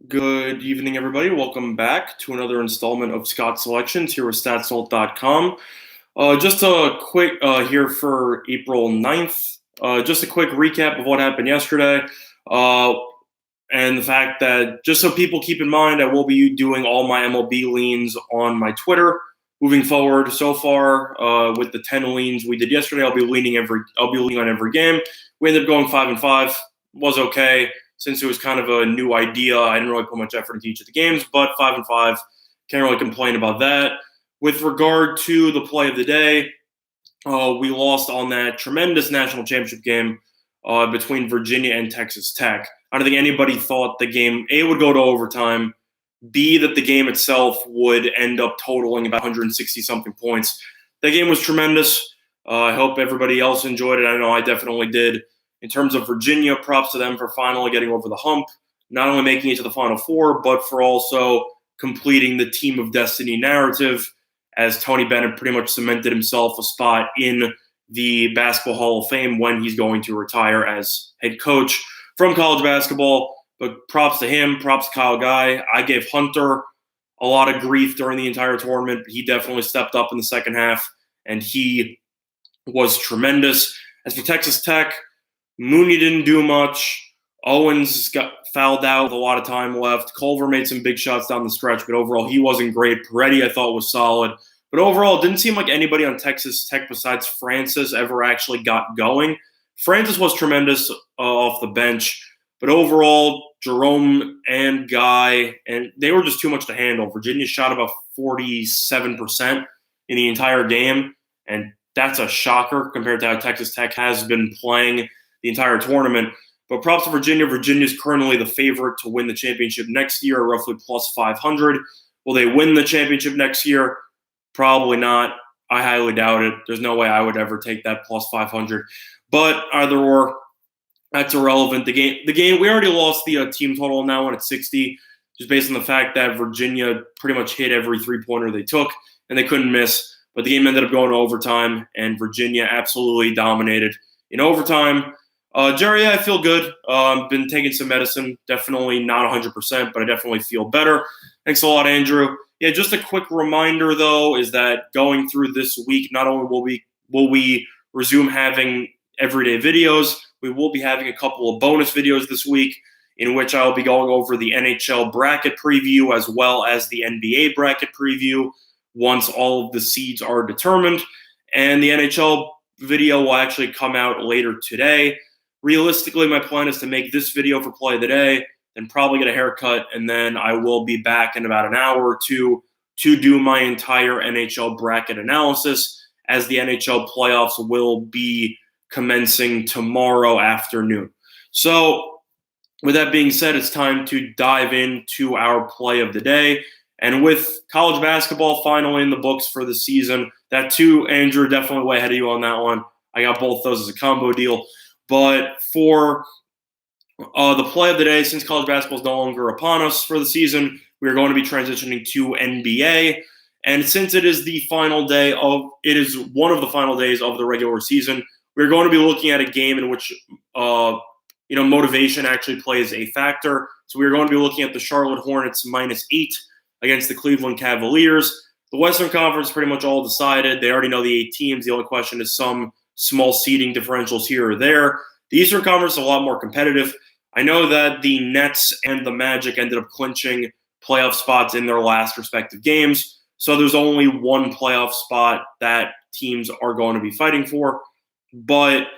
Good evening, everybody. Welcome back to another installment of Scott Selections here with StatSalt.com. Just a quick here for April 9th. Just a quick recap of what happened yesterday. And the fact that, just so people keep in mind, I will be doing all my MLB leans on my Twitter moving forward. So far, with the 10 leans we did yesterday, I'll be leaning on every game. We ended up going 5-5. Was okay. Since it was kind of a new idea, I didn't really put much effort into each of the games, but 5-5, can't really complain about that. With regard to the play of the day, we lost on that tremendous national championship game between Virginia and Texas Tech. I don't think anybody thought the game, A, would go to overtime, B, that the game itself would end up totaling about 160-something points. That game was tremendous. I hope everybody else enjoyed it. I know I definitely did. In terms of Virginia, props to them for finally getting over the hump, not only making it to the Final Four, but for also completing the Team of Destiny narrative, as Tony Bennett pretty much cemented himself a spot in the Basketball Hall of Fame when he's going to retire as head coach from college basketball. But props to him, props to Kyle Guy. I gave Hunter a lot of grief during the entire tournament, but he definitely stepped up in the second half, and he was tremendous. As for Texas Tech, Mooney didn't do much. Owens got fouled out with a lot of time left. Culver made some big shots down the stretch, but overall he wasn't great. Peretti, I thought, was solid. But overall, it didn't seem like anybody on Texas Tech besides Francis ever actually got going. Francis was tremendous off the bench. But overall, Jerome and Guy, and they were just too much to handle. Virginia shot about 47% in the entire game, and that's a shocker compared to how Texas Tech has been playing the entire tournament. But props to Virginia. Virginia is currently the favorite to win the championship next year, roughly plus 500. Will they win the championship next year? Probably not. I highly doubt it. There's no way I would ever take that plus 500. But either or, that's irrelevant. The game. We already lost the team total on that one at 60, just based on the fact that Virginia pretty much hit every three-pointer they took, and they couldn't miss. But the game ended up going to overtime, and Virginia absolutely dominated in overtime. Jerry, I feel good. Been taking some medicine. Definitely not 100%, but I definitely feel better. Thanks a lot, Andrew. Yeah, just a quick reminder, though, is that going through this week, not only will we resume having everyday videos, we will be having a couple of bonus videos this week in which I'll be going over the NHL bracket preview as well as the NBA bracket preview once all of the seeds are determined. And the NHL video will actually come out later today. Realistically, my plan is to make this video for play of the day, then probably get a haircut, and then I will be back in about an hour or two to do my entire NHL bracket analysis, as the NHL playoffs will be commencing tomorrow afternoon. So, with that being said, it's time to dive into our play of the day. And with college basketball finally in the books for the season, that too, Andrew, definitely way ahead of you on that one. I got both those as a combo deal. But for the play of the day, since college basketball is no longer upon us for the season, we are going to be transitioning to NBA. And since it is one of the final days of the regular season, we're going to be looking at a game in which motivation actually plays a factor. So we're going to be looking at the Charlotte Hornets -8 against the Cleveland Cavaliers. The Western Conference pretty much all decided. They already know the 8 teams. The only question is some small seeding differentials here or there. The Eastern Conference is a lot more competitive. I know that the Nets and the Magic ended up clinching playoff spots in their last respective games. So there's only one playoff spot that teams are going to be fighting for. But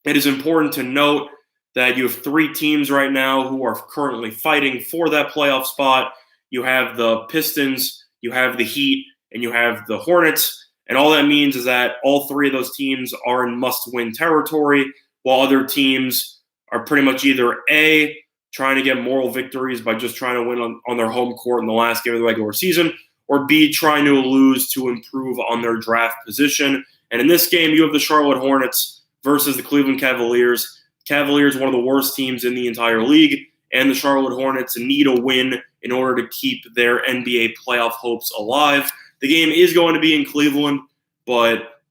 it is important to note that you have 3 teams right now who are currently fighting for that playoff spot. You have the Pistons, you have the Heat, and you have the Hornets. And all that means is that all 3 of those teams are in must-win territory, while other teams are pretty much either A, trying to get moral victories by just trying to win on their home court in the last game of the regular season, or B, trying to lose to improve on their draft position. And in this game, you have the Charlotte Hornets versus the Cleveland Cavaliers. Cavaliers, one of the worst teams in the entire league, and the Charlotte Hornets need a win in order to keep their NBA playoff hopes alive. The game is going to be in Cleveland, but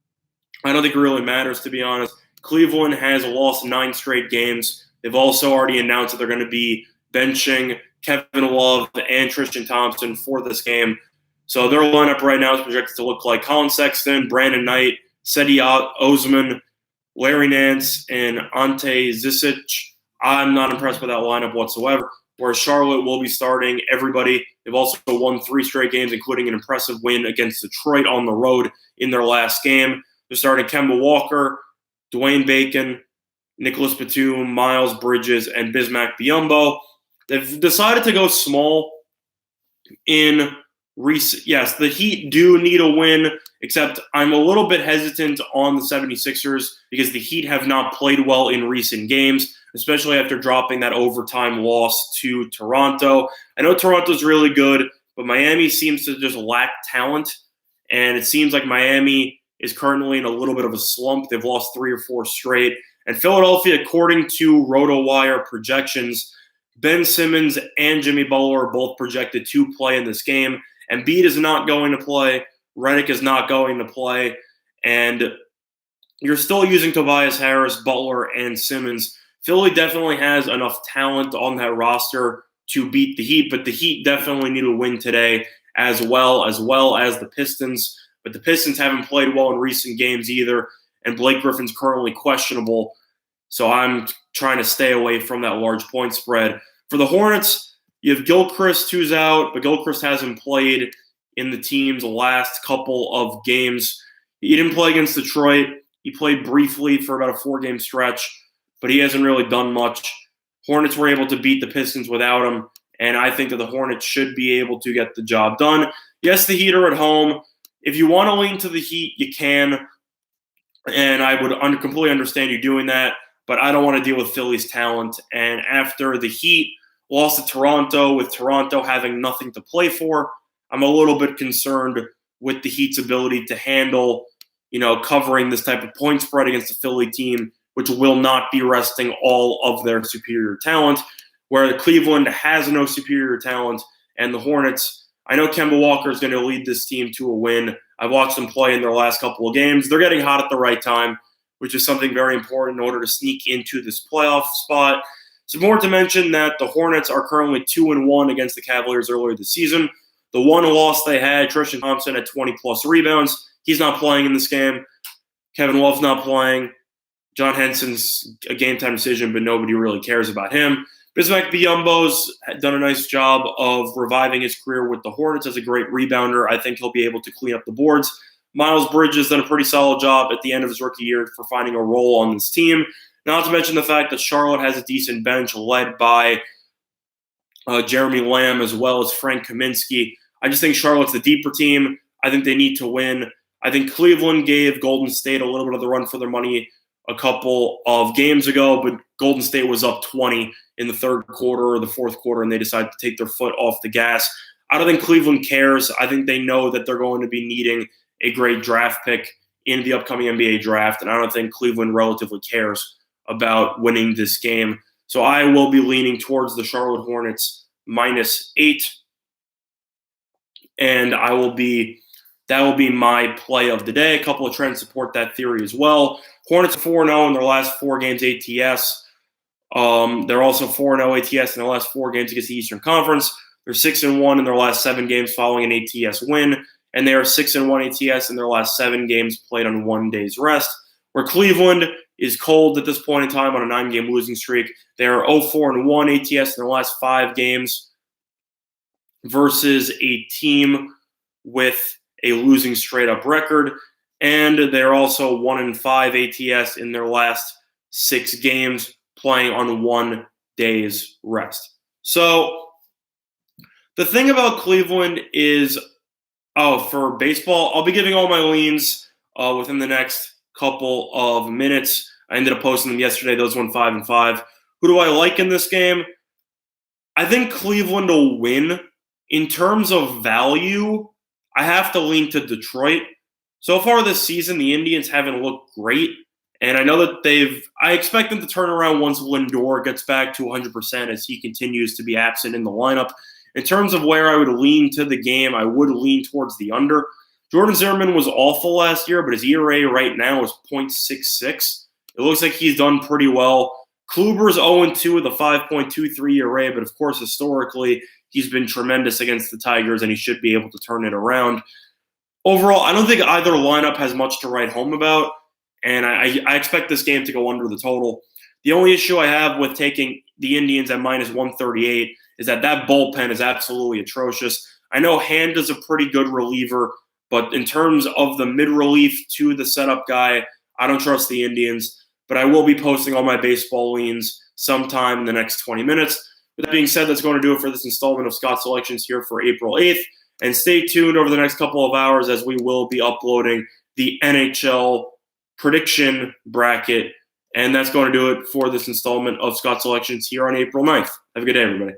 I don't think it really matters, to be honest. Cleveland has lost 9 straight games. They've also already announced that they're going to be benching Kevin Love and Tristan Thompson for this game. So their lineup right now is projected to look like Colin Sexton, Brandon Knight, Seti Osman, Larry Nance, and Ante Zizic. I'm not impressed with that lineup whatsoever, whereas Charlotte will be starting everybody. They've also won 3 straight games, including an impressive win against Detroit on the road in their last game. They're starting Kemba Walker, Dwayne Bacon, Nicholas Batum, Miles Bridges, and Bismack Biyombo. They've decided to go small in recent. Yes, the Heat do need a win, except I'm a little bit hesitant on the 76ers because the Heat have not played well in recent games, especially after dropping that overtime loss to Toronto. I know Toronto's really good, but Miami seems to just lack talent, and it seems like Miami is currently in a little bit of a slump. They've lost 3 or 4 straight. And Philadelphia, according to RotoWire projections, Ben Simmons and Jimmy Butler are both projected to play in this game. Embiid is not going to play. Redick is not going to play. And you're still using Tobias Harris, Butler, and Simmons. Philly definitely has enough talent on that roster to beat the Heat, but the Heat definitely need a win today as well as the Pistons. But the Pistons haven't played well in recent games either, and Blake Griffin's currently questionable. So I'm trying to stay away from that large point spread. For the Hornets, you have Gilchrist, who's out, but Gilchrist hasn't played in the team's last couple of games. He didn't play against Detroit. He played briefly for about a 4-game stretch, but he hasn't really done much. Hornets were able to beat the Pistons without him, and I think that the Hornets should be able to get the job done. Yes, the Heat are at home. If you want to lean to the Heat, you can, and I would completely understand you doing that, but I don't want to deal with Philly's talent. And after the Heat lost to Toronto, with Toronto having nothing to play for, I'm a little bit concerned with the Heat's ability to handle, covering this type of point spread against a Philly team, which will not be resting all of their superior talent, where Cleveland has no superior talent, and the Hornets, I know Kemba Walker is going to lead this team to a win. I've watched them play in their last couple of games. They're getting hot at the right time, which is something very important in order to sneak into this playoff spot. It's important to mention that the Hornets are currently 2-1 against the Cavaliers earlier this season. The one loss they had, Tristan Thompson had 20-plus rebounds. He's not playing in this game. Kevin Love's not playing. John Henson's a game-time decision, but nobody really cares about him. Bismack Biyombo's done a nice job of reviving his career with the Hornets as a great rebounder. I think he'll be able to clean up the boards. Miles Bridges done a pretty solid job at the end of his rookie year for finding a role on this team. Not to mention the fact that Charlotte has a decent bench led by Jeremy Lamb as well as Frank Kaminsky. I just think Charlotte's the deeper team. I think they need to win. I think Cleveland gave Golden State a little bit of the run for their money a couple of games ago, but Golden State was up 20 in the third quarter or the fourth quarter, and they decided to take their foot off the gas. I don't think Cleveland cares. I think they know that they're going to be needing a great draft pick in the upcoming NBA draft, and I don't think Cleveland relatively cares about winning this game. So I will be leaning towards the Charlotte Hornets -8, and that will be my play of the day. A couple of trends support that theory as well. Hornets 4-0 in their last 4 games ATS. They're also 4-0 ATS in their last 4 games against the Eastern Conference. They're 6-1 in their last 7 games following an ATS win, and they are 6-1 ATS in their last 7 games played on 1 day's rest. Where Cleveland is cold at this point in time on a 9-game losing streak. They are 0-4-1 ATS in their last 5 games versus a team with a losing straight-up record. And they're also 1-5 ATS in their last 6 games playing on 1 day's rest. So the thing about Cleveland is, for baseball, I'll be giving all my leans within the next couple of minutes. I ended up posting them yesterday. Those went 5-5. Who do I like in this game? I think Cleveland will win. In terms of value, I have to lean to Detroit. So far this season, the Indians haven't looked great. And I know that I expect them to turn around once Lindor gets back to 100% as he continues to be absent in the lineup. In terms of where I would lean to the game, I would lean towards the under. Jordan Zimmerman was awful last year, but his ERA right now is .66. It looks like he's done pretty well Kluber's 0-2 with a 5.23 ERA, but of course, historically, he's been tremendous against the Tigers, and he should be able to turn it around. Overall, I don't think either lineup has much to write home about, and I expect this game to go under the total. The only issue I have with taking the Indians at minus 138 is that bullpen is absolutely atrocious. I know Hand is a pretty good reliever, but in terms of the mid-relief to the setup guy, I don't trust the Indians. But I will be posting all my baseball leans sometime in the next 20 minutes. With that being said, that's going to do it for this installment of Scott Selections here for April 8th. And stay tuned over the next couple of hours as we will be uploading the NHL prediction bracket. And that's going to do it for this installment of Scott Selections here on April 9th. Have a good day, everybody.